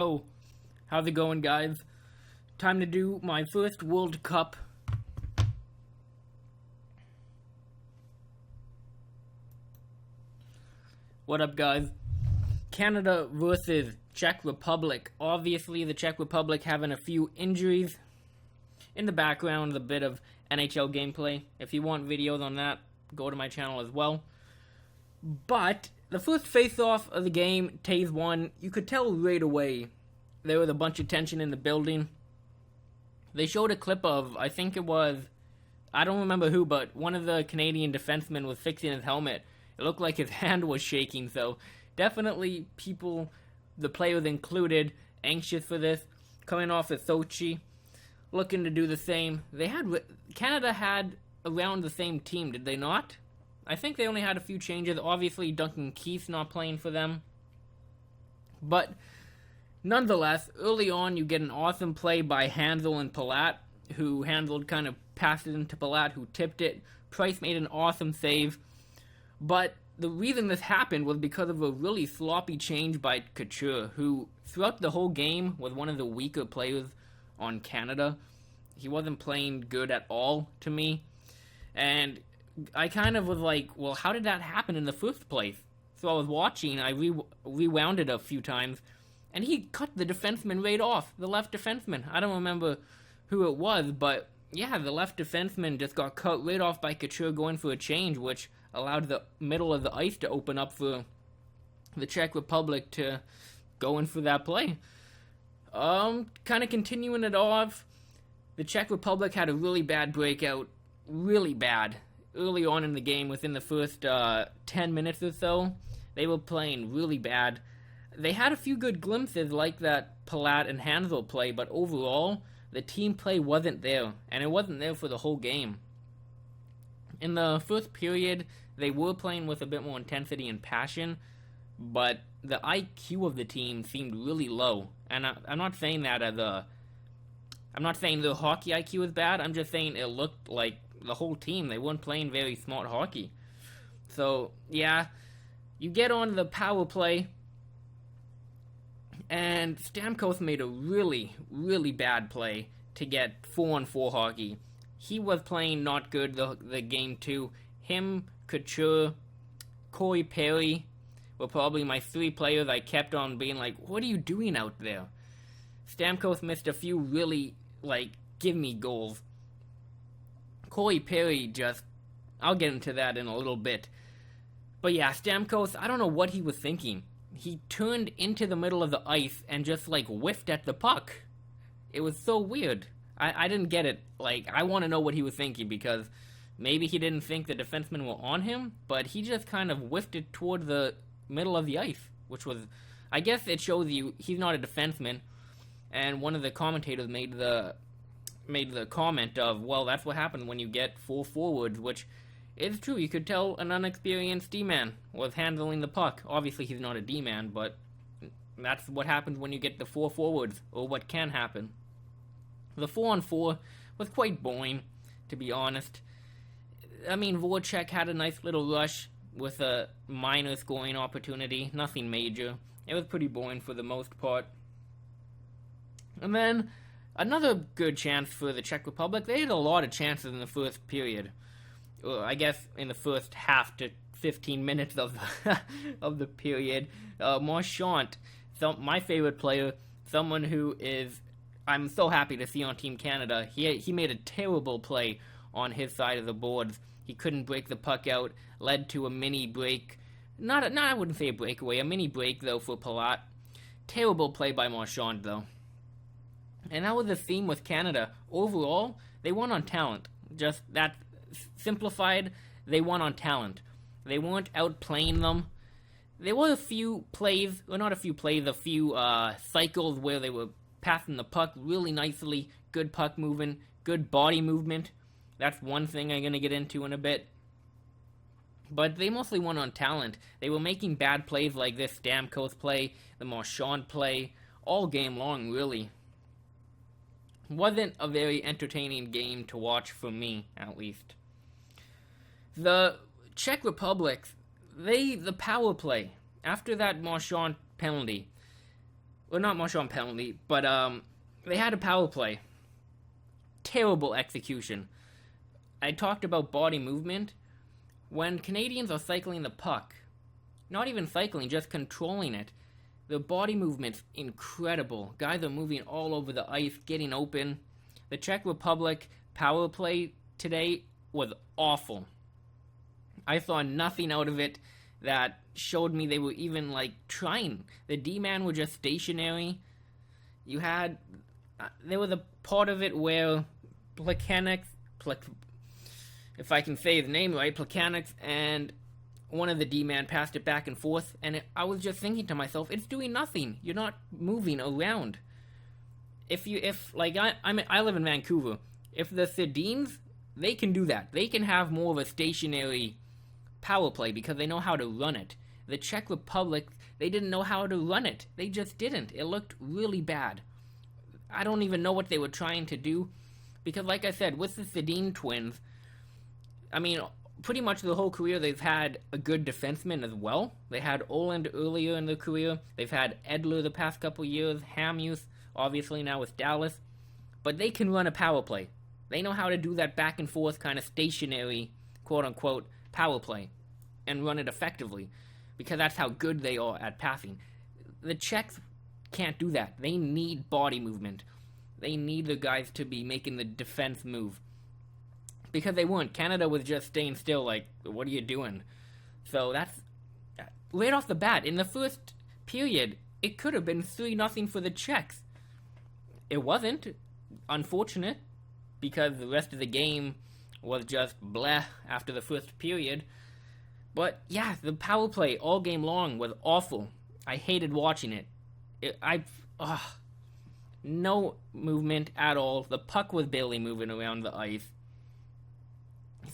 Oh, how's it going, guys? Time to do my first World Cup. What up, guys? Canada versus Czech Republic. Obviously, the Czech Republic having a few injuries. In the background, a bit of NHL gameplay. If you want videos on that, go to my channel as well. But the first face-off of the game, Taze won. You could tell right away there was a bunch of tension in the building. They showed a clip of, I think it was, I don't remember who, but one of the Canadian defensemen was fixing his helmet. It looked like his hand was shaking, so definitely people, the players included, anxious for this. Coming off of Sochi, looking to do the same. Canada had around the same team, did they not? I think they only had a few changes. Obviously, Duncan Keith's not playing for them. But nonetheless, early on, you get an awesome play by Hansel and Palat, who Hansel kind of passed it into Palat, who tipped it. Price made an awesome save. But the reason this happened was because of a really sloppy change by Couture, who throughout the whole game was one of the weaker players on Canada. He wasn't playing good at all to me. And I kind of was like, well, how did that happen in the first place? So I was watching, I rewound it a few times, and he cut the defenseman right off, the left defenseman. I don't remember who it was, but yeah, the left defenseman just got cut right off by Couture going for a change, which allowed the middle of the ice to open up for the Czech Republic to go in for that play. Kind of continuing it off, the Czech Republic had a really bad breakout, really bad, early on in the game, within the first 10 minutes or so. They were playing really bad. They had a few good glimpses like that Palat and Hansel play, but overall, the team play wasn't there, and it wasn't there for the whole game. In the first period, they were playing with a bit more intensity and passion, but the IQ of the team seemed really low. And I'm not saying that I'm not saying the hockey IQ is bad, I'm just saying it looked like the whole team, they weren't playing very smart hockey. So, yeah, you get on the power play, and Stamkos made a really, really bad play to get 4-on-4 hockey. He was playing not good the game too. Him, Couture, Corey Perry were probably my three players I kept on being like, what are you doing out there? Stamkos missed a few really, give me goals. Corey Perry I'll get into that in a little bit. But yeah, Stamkos, I don't know what he was thinking. He turned into the middle of the ice and just, whiffed at the puck. It was so weird. I didn't get it. I want to know what he was thinking, because maybe he didn't think the defensemen were on him, but he just kind of whiffed it toward the middle of the ice, which was, I guess it shows you he's not a defenseman. And one of the commentators made the comment of, well, that's what happens when you get four forwards, which is true. You could tell an unexperienced D-man was handling the puck. Obviously, he's not a D-man, but that's what happens when you get the four forwards, or what can happen. The 4-on-4 was quite boring, to be honest. I mean, Voracek had a nice little rush with a minor scoring opportunity, nothing major. It was pretty boring for the most part. And then, another good chance for the Czech Republic. They had a lot of chances in the first period. I guess in the first half to 15 minutes of of the period. Marchand, my favorite player, someone who is, I'm so happy to see on Team Canada. He made a terrible play on his side of the boards. He couldn't break the puck out, led to a mini break. I wouldn't say a breakaway, a mini break though for Palat. Terrible play by Marchand though. And that was the theme with Canada. Overall, they won on talent. Just that simplified, they won on talent. They weren't outplaying them. There were a few plays, or not a few plays, a few cycles where they were passing the puck really nicely, good puck movement, good body movement. That's one thing I'm going to get into in a bit. But they mostly won on talent. They were making bad plays like this Stamkos play, the Marchand play, all game long, really. Wasn't a very entertaining game to watch for me, at least. The Czech Republic, the power play, after that Marchand penalty, Well, not Marchand penalty, but they had a power play. Terrible execution. I talked about body movement. When Canadians are cycling the puck, not even cycling, just controlling it, the body movement's incredible. Guys are moving all over the ice, getting open. The Czech Republic power play today was awful. I saw nothing out of it that showed me they were even, like, trying. The D-man were just stationary. You had... there was a part of it where Plekanec, if I can say his name right, Plekanec and one of the D-man passed it back and forth, and I was just thinking to myself, it's doing nothing. You're not moving around. I live in Vancouver. If the Sedins, they can do that. They can have more of a stationary power play because they know how to run it. The Czech Republic, they didn't know how to run it. They just didn't. It looked really bad. I don't even know what they were trying to do because, like I said, with the Sedin twins, I mean, pretty much the whole career they've had a good defenseman as well. They had Oland earlier in their career. They've had Edler the past couple years, Hamhuis, obviously now with Dallas. But they can run a power play. They know how to do that back and forth kind of stationary, quote-unquote, power play and run it effectively because that's how good they are at passing. The Czechs can't do that. They need body movement. They need the guys to be making the defense move. Because they weren't. Canada was just staying still like, what are you doing? So that's... right off the bat, in the first period, it could have been 3-0 for the Czechs. It wasn't. Unfortunate. Because the rest of the game was just bleh after the first period. But, yeah, the power play all game long was awful. I hated watching it. No movement at all. The puck was barely moving around the ice.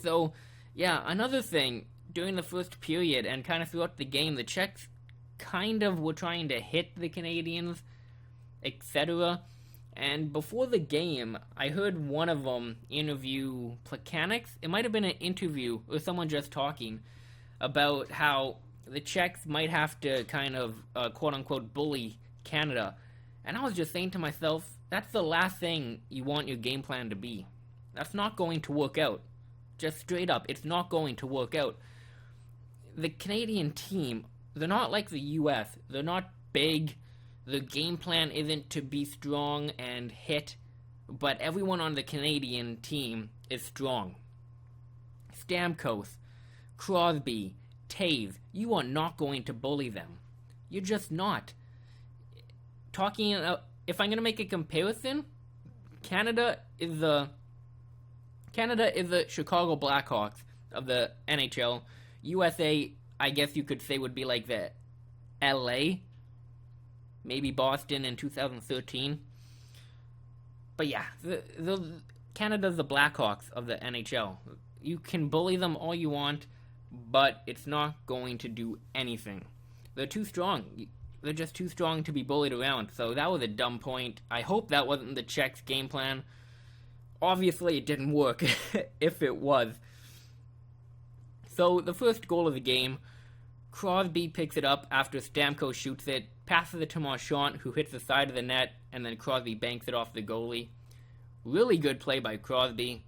So, yeah, another thing, during the first period and kind of throughout the game, the Czechs kind of were trying to hit the Canadians, etc. And before the game, I heard one of them interview Plekanec. It might have been an interview or someone just talking about how the Czechs might have to kind of, quote-unquote, bully Canada. And I was just saying to myself, that's the last thing you want your game plan to be. That's not going to work out. Just straight up, it's not going to work out. The Canadian team, they're not like the US. They're not big. The game plan isn't to be strong and hit. But everyone on the Canadian team is strong. Stamkos, Crosby, Taves, you are not going to bully them. You're just not. If I'm going to make a comparison, Canada is the Chicago Blackhawks of the NHL. USA, I guess you could say, would be like the LA, maybe Boston in 2013. But yeah, Canada's the Blackhawks of the NHL. You can bully them all you want, but it's not going to do anything. They're too strong. They're just too strong to be bullied around. So that was a dumb point. I hope that wasn't the Czechs' game plan. Obviously, it didn't work, if it was. So, the first goal of the game, Crosby picks it up after Stamkos shoots it, passes it to Marchand, who hits the side of the net, and then Crosby banks it off the goalie. Really good play by Crosby.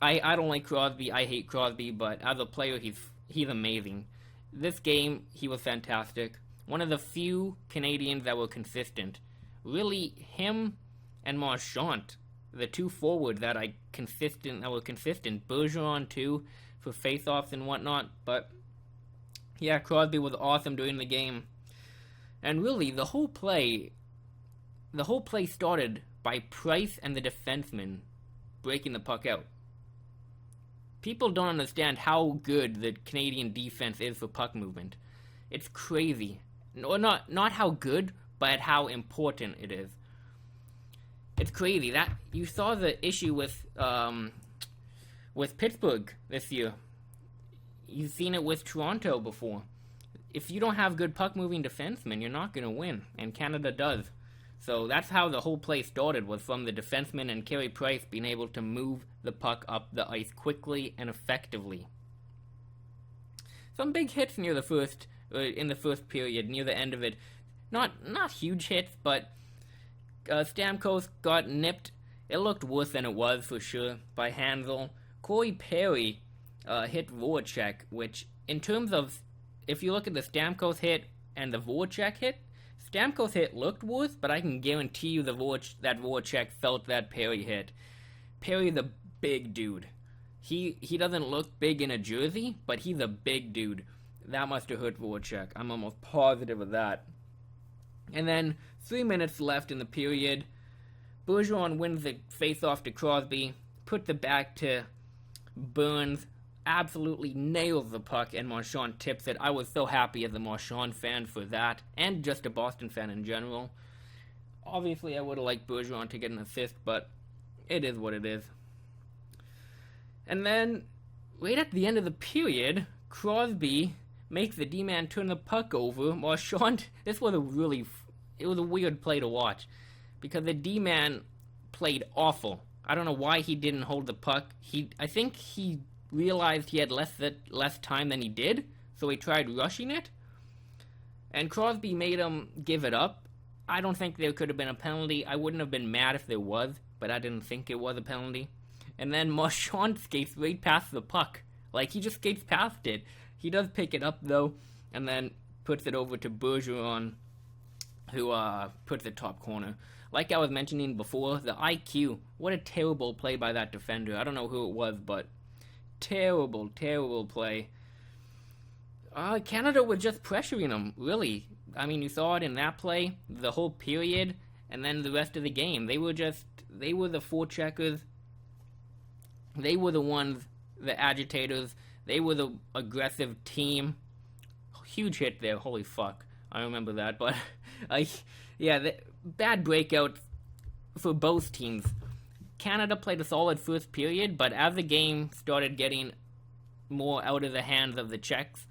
I don't like Crosby, I hate Crosby, but as a player, he's amazing. This game, he was fantastic. One of the few Canadians that were consistent. Really, him and Marchand, the two forward that were consistent. Bergeron too, for face-offs and whatnot. But yeah, Crosby was awesome during the game. And really, the whole play started by Price and the defenseman breaking the puck out. People don't understand how good the Canadian defense is for puck movement. It's crazy. No, not how good, but how important it is. It's crazy. That you saw the issue with Pittsburgh this year. You've seen it with Toronto before. If you don't have good puck-moving defensemen, you're not going to win, and Canada does. So that's how the whole play started, was from the defenseman and Carey Price being able to move the puck up the ice quickly and effectively. Some big hits in the first period, near the end of it. Not huge hits, but Stamkos got nipped. It looked worse than it was for sure by Hansel. Corey Perry hit Voracek, which in terms of, if you look at the Stamkos hit and the Voracek hit, Stamkos hit looked worse, but I can guarantee you that Voracek felt that Perry hit. Perry's a big dude. He doesn't look big in a jersey, but he's a big dude. That must have hurt Voracek. I'm almost positive of that. And then 3 minutes left in the period. Bergeron wins the face-off to Crosby, puts it back to Burns, absolutely nails the puck, and Marchand tips it. I was so happy as a Marchand fan for that, and just a Boston fan in general. Obviously, I would have liked Bergeron to get an assist, but it is what it is. And then, right at the end of the period, Crosby makes the D-man turn the puck over. Marchand, this was it was a weird play to watch, because the D-man played awful. I don't know why he didn't hold the puck. I think he realized he had less time than he did, so he tried rushing it. And Crosby made him give it up. I don't think there could have been a penalty. I wouldn't have been mad if there was, but I didn't think it was a penalty. And then Marchand skates right past the puck. Like, he just skates past it. He does pick it up, though, and then puts it over to Bergeron, who puts it top corner. Like I was mentioning before, the IQ, what a terrible play by that defender. I don't know who it was, but terrible, terrible play. Canada was just pressuring him, really. I mean, you saw it in that play, the whole period, and then the rest of the game. They were the forecheckers. They were the ones, the agitators. They were the aggressive team. Huge hit there, holy fuck. I remember that, but bad breakout for both teams. Canada played a solid first period, but as the game started getting more out of the hands of the Czechs,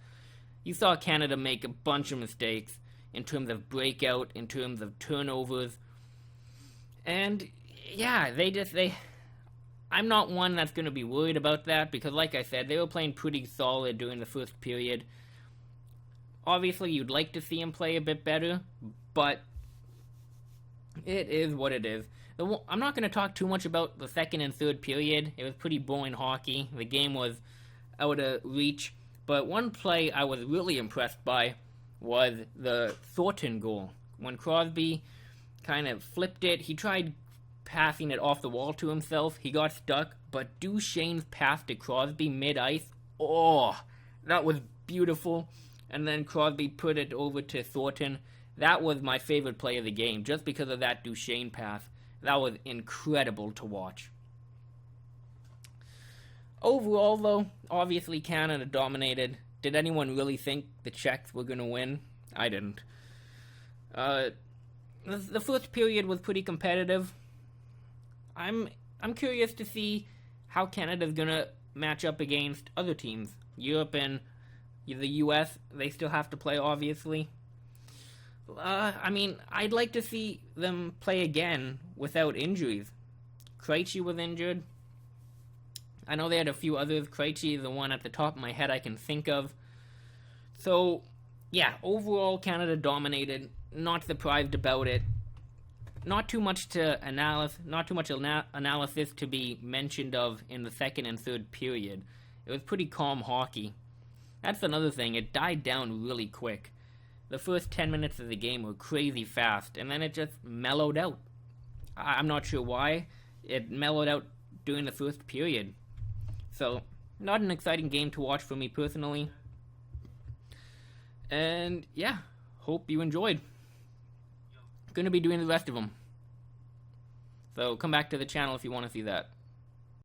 you saw Canada make a bunch of mistakes in terms of breakout, in terms of turnovers. And yeah, I'm not one that's going to be worried about that, because like I said, they were playing pretty solid during the first period. Obviously, you'd like to see him play a bit better, but it is what it is. I'm not going to talk too much about the second and third period. It was pretty boring hockey. The game was out of reach. But one play I was really impressed by was the Thornton goal. When Crosby kind of flipped it, he tried passing it off the wall to himself. He got stuck, but Duchesne's pass to Crosby mid-ice, that was beautiful. And then Crosby put it over to Thornton. That was my favorite play of the game, just because of that Duchesne pass. That was incredible to watch. Overall, though, obviously Canada dominated. Did anyone really think the Czechs were going to win? I didn't. The first period was pretty competitive. I'm curious to see how Canada's going to match up against other teams. Europe and the US, they still have to play, obviously. I'd like to see them play again without injuries. Krejci was injured. I know they had a few others. Krejci is the one at the top of my head I can think of. So, yeah, overall, Canada dominated. Not surprised about it. Not too much analysis to be mentioned of in the second and third period. It was pretty calm hockey. That's another thing. It died down really quick. The first 10 minutes of the game were crazy fast, and then it just mellowed out. I'm not sure why. It mellowed out during the first period. So, not an exciting game to watch for me personally. And, yeah, hope you enjoyed. Going to be doing the rest of them. So, come back to the channel if you want to see that.